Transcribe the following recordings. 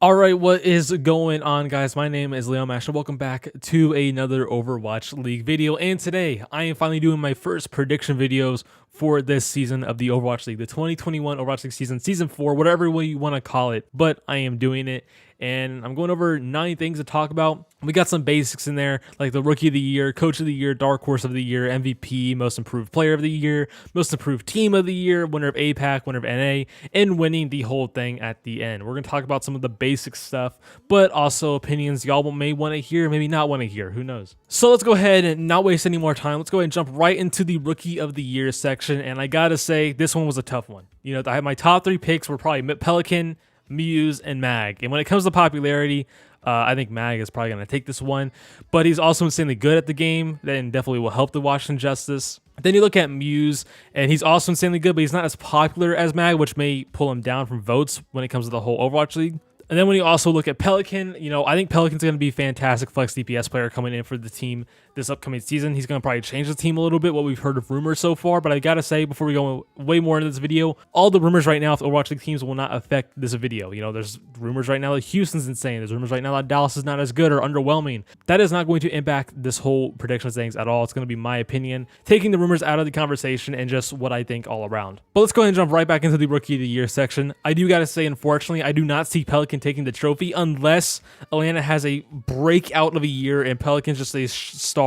All right, what is going on, guys? My name is Leonmaster'S. Welcome back to another Overwatch League video. And today, I am finally doing my first prediction videos for this season of the Overwatch League, the 2021 Overwatch League season 4, whatever way you want to call it. But I am doing it, and I'm going over 9 things to talk about. We got some basics in there, like the Rookie of the Year, Coach of the Year, Dark Horse of the Year, MVP, Most Improved Player of the Year, Most Improved Team of the Year, winner of APAC, winner of NA, and winning the whole thing at the end. We're going to talk about some of the basic stuff, but also opinions y'all may want to hear, maybe not want to hear. Who knows? So let's go ahead and not waste any more time. Let's go ahead and jump right into the Rookie of the Year section. And I got to say, this one was a tough one. You know, I had my top 3 picks were probably Pelican, Muse, and Mag. And when it comes to popularity, I think Mag is probably going to take this one, but he's also insanely good at the game, then definitely will help the Washington Justice. Then you look at Muse, and he's also insanely good, but he's not as popular as Mag, which may pull him down from votes when it comes to the whole Overwatch League. And then when you also look at Pelican, you know, I think Pelican's going to be a fantastic flex DPS player coming in for the team this upcoming season. He's going to probably change the team a little bit, what we've heard of rumors so far. But I got to say, before we go way more into this video, all the rumors right now of Overwatch League teams will not affect this video. You know, there's rumors right now that Houston's insane. There's rumors right now that Dallas is not as good or underwhelming. That is not going to impact this whole predictions things at all. It's going to be my opinion, taking the rumors out of the conversation and just what I think all around. But let's go ahead and jump right back into the Rookie of the Year section. I do got to say, unfortunately, I do not see Pelican taking the trophy unless Atlanta has a breakout of a year and Pelican's just a star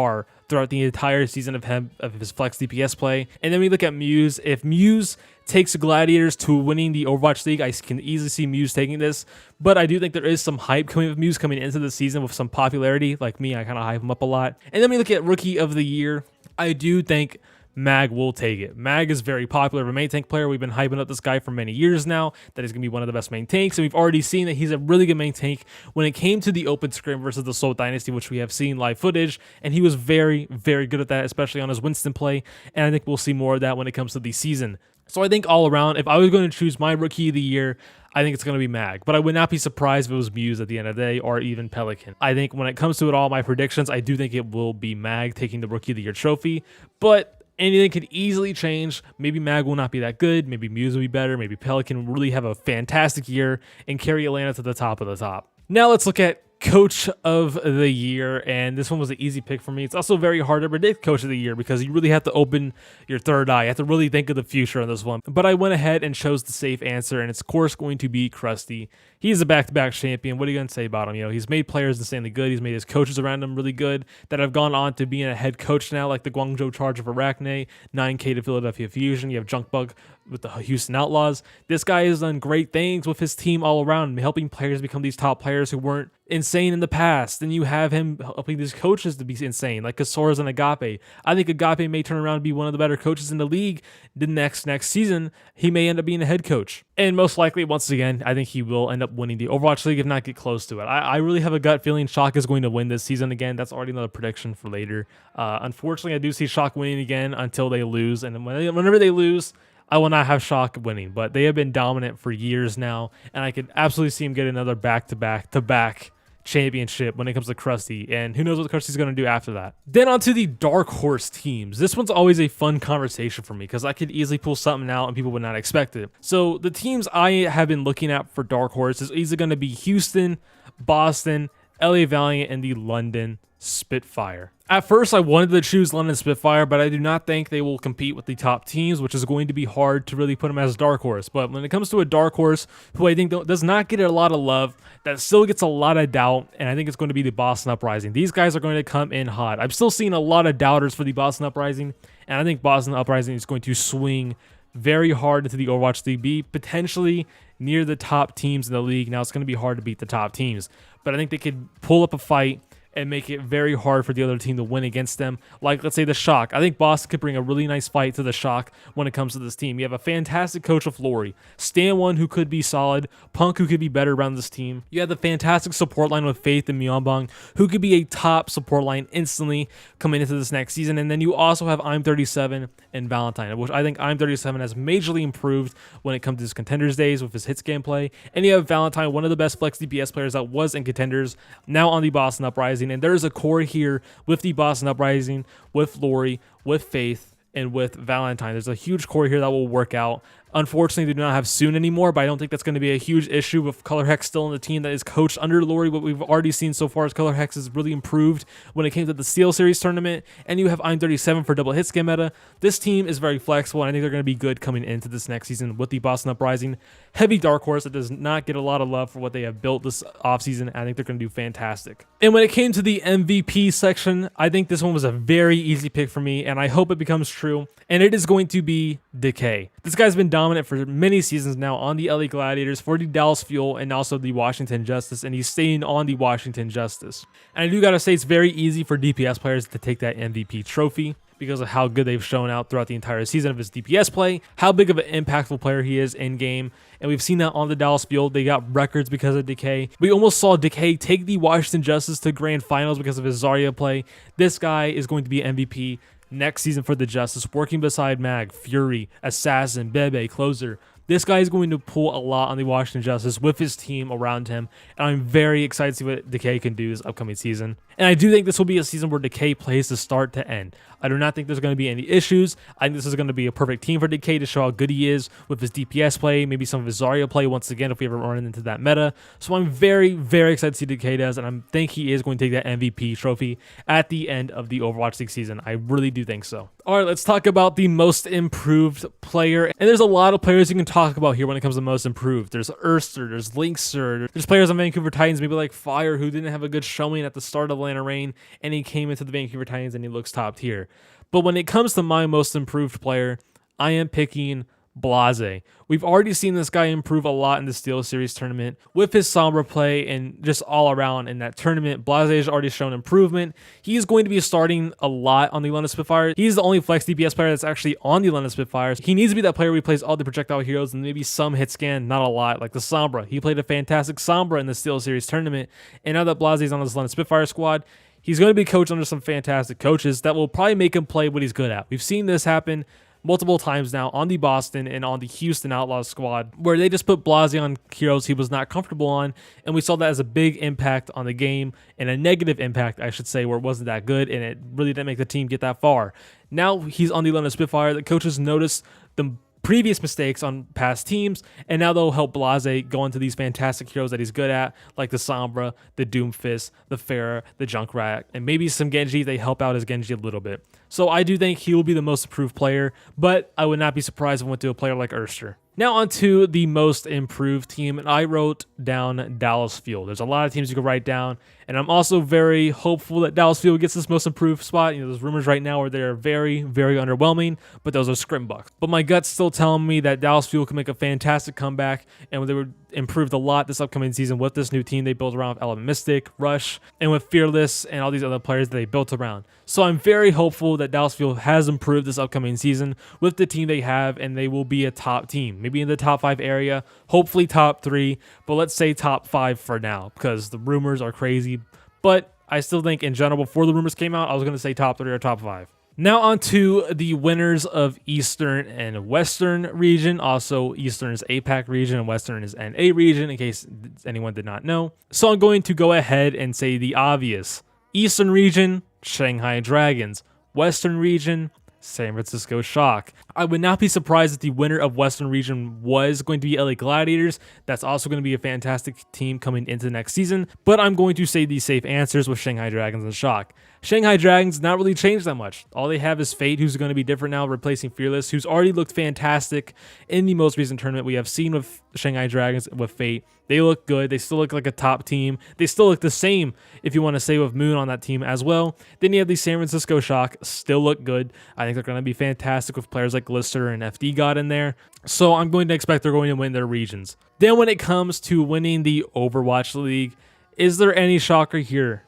throughout the entire season of his flex DPS play. And then we look at Muse. If Muse takes the Gladiators to winning the Overwatch League, I can easily see Muse taking this. But I do think there is some hype coming with Muse coming into the season with some popularity. Like me, I kind of hype him up a lot. And then we look at Rookie of the Year. I do think Mag will take it. Mag is very popular, a main tank player. We've been hyping up this guy for many years now, that he's going to be one of the best main tanks, and we've already seen that he's a really good main tank when it came to the open scrim versus the Soul Dynasty, which we have seen live footage, and he was very, very good at that, especially on his Winston play, and I think we'll see more of that when it comes to the season. So I think all around, if I was going to choose my Rookie of the Year, I think it's going to be Mag, but I would not be surprised if it was Muse at the end of the day or even Pelican. I think when it comes to it all, my predictions, I do think it will be Mag taking the Rookie of the Year trophy, but anything could easily change. Maybe Mag will not be that good. Maybe Muse will be better. Maybe Pelican will really have a fantastic year and carry Atlanta to the top of the top. Now let's look at Coach of the Year, and this one was an easy pick for me. It's also very hard to predict Coach of the Year because you really have to open your third eye. You have to really think of the future on this one. But I went ahead and chose the safe answer, and it's of course going to be Krusty. He's a back-to-back champion. What are you going to say about him? You know, he's made players insanely good. He's made his coaches around him really good that have gone on to being a head coach now, like the Guangzhou Charge of Arachne, 9K to Philadelphia Fusion. You have Junkbug with the Houston Outlaws. This guy has done great things with his team all around, helping players become these top players who weren't insane in the past. Then you have him helping these coaches to be insane, like Kasoras and Agape. I think Agape may turn around and be one of the better coaches in the league. The next season, he may end up being a head coach. And most likely, once again, I think he will end up winning the Overwatch League, if not get close to it. I really have a gut feeling Shock is going to win this season again. That's already another prediction for later. Unfortunately, I do see Shock winning again until they lose. And whenever they lose, I will not have Shock winning. But they have been dominant for years now. And I could absolutely see him get another back-to-back championship when it comes to Krusty, and who knows what Krusty's going to do after that. Then on to the Dark Horse teams. This one's always a fun conversation for me because I could easily pull something out and people would not expect it. So the teams I have been looking at for Dark Horse is either going to be Houston, Boston, LA Valiant, and the London Spitfire. At first, I wanted to choose London Spitfire, but I do not think they will compete with the top teams, which is going to be hard to really put them as Dark Horse. But when it comes to a Dark Horse, who I think does not get a lot of love, that still gets a lot of doubt, and I think it's going to be the Boston Uprising. These guys are going to come in hot. I'm still seeing a lot of doubters for the Boston Uprising, and I think Boston Uprising is going to swing very hard into the Overwatch League, be potentially near the top teams in the league. Now, it's going to be hard to beat the top teams, but I think they could pull up a fight and make it very hard for the other team to win against them. Like, let's say the Shock. I think Boston could bring a really nice fight to the Shock when it comes to this team. You have a fantastic coach with Lori, Stan One, who could be solid, Punk, who could be better around this team. You have the fantastic support line with Faith and Myeonbong, who could be a top support line instantly coming into this next season. And then you also have I'm 37 and Valentine, which I think I'm 37 has majorly improved when it comes to his Contenders days with his hits gameplay. And you have Valentine, one of the best flex DPS players that was in Contenders, now on the Boston Uprising. And there's a core here with the Boston Uprising, with Lori, with Faith, and with Valentine. There's a huge core here that will work out. Unfortunately, they do not have Soon anymore, but I don't think that's going to be a huge issue with Color Hex still in the team that is coached under Lori. What we've already seen so far is Color Hex has really improved when it came to the Steel Series tournament, and you have I'm 37 for double hit scan meta. This team is very flexible, and I think they're going to be good coming into this next season with the Boston Uprising. Heavy dark horse that does not get a lot of love for what they have built this offseason. I think they're going to do fantastic. And when it came to the MVP section, I think this one was a very easy pick for me, and I hope it becomes true, and it is going to be Decay. This guy's been dominant for many seasons now on the LA Gladiators, for the Dallas Fuel, and also the Washington Justice, and he's staying on the Washington Justice. And I do gotta say, it's very easy for DPS players to take that MVP trophy because of how good they've shown out throughout the entire season of his DPS play, how big of an impactful player he is in game, and we've seen that on the Dallas Fuel. They got records because of Decay. We almost saw Decay take the Washington Justice to grand finals because of his Zarya play. This guy is going to be MVP next season for the Justice, working beside Mag, Fury, Assassin, Bebe, Closer. This guy is going to pull a lot on the Washington Justice with his team around him, and I'm very excited to see what Decay can do this upcoming season. And I do think this will be a season where Decay plays to start to end. I do not think there's going to be any issues. I think this is going to be a perfect team for Decay to show how good he is with his DPS play, maybe some of his Zarya play once again if we ever run into that meta. So I'm very, very excited to see Decay does, and I think he is going to take that MVP trophy at the end of the Overwatch League season. I really do think so. All right, let's talk about the most improved player. And there's a lot of players you can talk about here when it comes to most improved. There's Urster, there's Linkster, there's players on Vancouver Titans, maybe like Fire, who didn't have a good showing at the start of Atlanta Reign, and he came into the Vancouver Titans and he looks top tier. But when it comes to my most improved player, I am picking Blase. We've already seen this guy improve a lot in the Steel Series tournament with his Sombra play and just all around in that tournament. Blase has already shown improvement. He's going to be starting a lot on the Atlanta Spitfires. He's the only flex DPS player that's actually on the Atlanta Spitfires. He needs to be that player who plays all the projectile heroes and maybe some hit scan, not a lot, like the Sombra. He played a fantastic Sombra in the Steel Series tournament, and now that Blase is on this Atlanta Spitfire squad, he's going to be coached under some fantastic coaches that will probably make him play what he's good at. We've seen this happen multiple times now on the Boston and on the Houston Outlaws squad, where they just put Blase on heroes he was not comfortable on, and we saw that as a big impact on the game, and a negative impact, I should say, where it wasn't that good, and it really didn't make the team get that far. Now he's on the Atlanta Spitfire. The coaches noticed the previous mistakes on past teams, and now they'll help Blase go into these fantastic heroes that he's good at, like the Sombra, the Doomfist, the Pharah, the Junkrat, and maybe some Genji. They help out his Genji a little bit. So I do think he will be the most improved player, but I would not be surprised if we went to a player like Urster. Now on to the most improved team, and I wrote down Dallas Fuel. There's a lot of teams you could write down, and I'm also very hopeful that Dallas Fuel gets this most improved spot. You know, there's rumors right now where they're very, very underwhelming, but those are scrim bucks. But my gut's still telling me that Dallas Fuel can make a fantastic comeback, and they would improved a lot this upcoming season with this new team they built around Element Mystic, Rush, and with Fearless and all these other players that they built around. So I'm very hopeful that Dallas Fuel has improved this upcoming season with the team they have, and they will be a top team. Maybe in the top 5 area, hopefully top 3, but let's say top 5 for now because the rumors are crazy. But I still think in general, before the rumors came out, I was going to say top 3 or top 5. Now on to the winners of Eastern and Western region. Also, Eastern is APAC region and Western is NA region, in case anyone did not know. So I'm going to go ahead and say the obvious. Eastern region, Shanghai Dragons. Western region, San Francisco Shock. I would not be surprised if the winner of Western region was going to be LA Gladiators. That's also going to be a fantastic team coming into the next season, but I'm going to say the safe answers with Shanghai Dragons and Shock. Shanghai Dragons not really changed that much. All they have is Fate, who's going to be different now, replacing Fearless, who's already looked fantastic in the most recent tournament we have seen with Shanghai Dragons with Fate. They look good. They still look like a top team. They still look the same, if you want to say, with Moon on that team as well. Then you have the San Francisco Shock, still look good. I think they're going to be fantastic with players like Glister and FD God in there. So I'm going to expect they're going to win their regions. Then when it comes to winning the Overwatch League, is there any shocker here?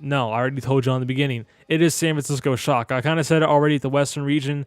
No, I already told you on the beginning. It is San Francisco Shock. I kind of said it already at the Western region.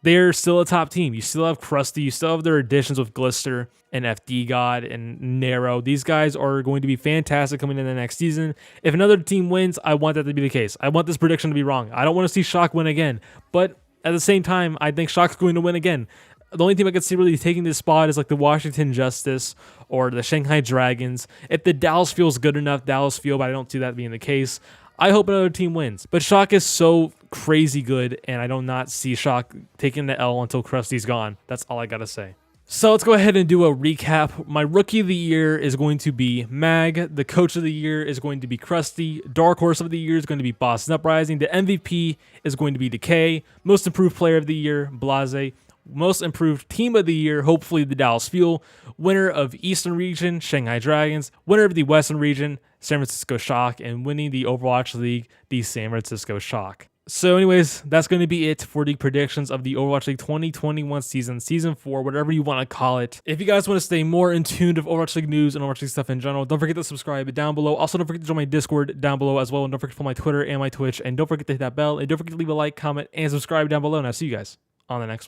They're still a top team. You still have Krusty. You still have their additions with Glister and FD God and Narrow. These guys are going to be fantastic coming in the next season. If another team wins, I want that to be the case. I want this prediction to be wrong. I don't want to see Shock win again. But at the same time, I think Shock's going to win again. The only team I could see really taking this spot is like the Washington Justice or the Shanghai Dragons. If the Dallas feels good enough, Dallas feel, but I don't see that being the case. I hope another team wins. But Shock is so crazy good, and I do not see Shock taking the L until Krusty's gone. That's all I gotta say. So let's go ahead and do a recap. My rookie of the year is going to be Mag. The coach of the year is going to be Krusty. Dark horse of the year is going to be Boston Uprising. The MVP is going to be Decay. Most improved player of the year, Blase. Most improved team of the year, hopefully the Dallas Fuel. Winner of Eastern region, Shanghai Dragons. Winner of the Western region, San Francisco Shock. And winning the Overwatch League, the San Francisco Shock. So anyways, that's going to be it for the predictions of the Overwatch League 2021 season 4, whatever you want to call it. If you guys want to stay more in tune with Overwatch League news and Overwatch League stuff in general, don't forget to subscribe down below. Also, don't forget to join my Discord down below as well. And don't forget to follow my Twitter and my Twitch. And don't forget to hit that bell. And don't forget to leave a like, comment, and subscribe down below. And I'll see you guys on the next one.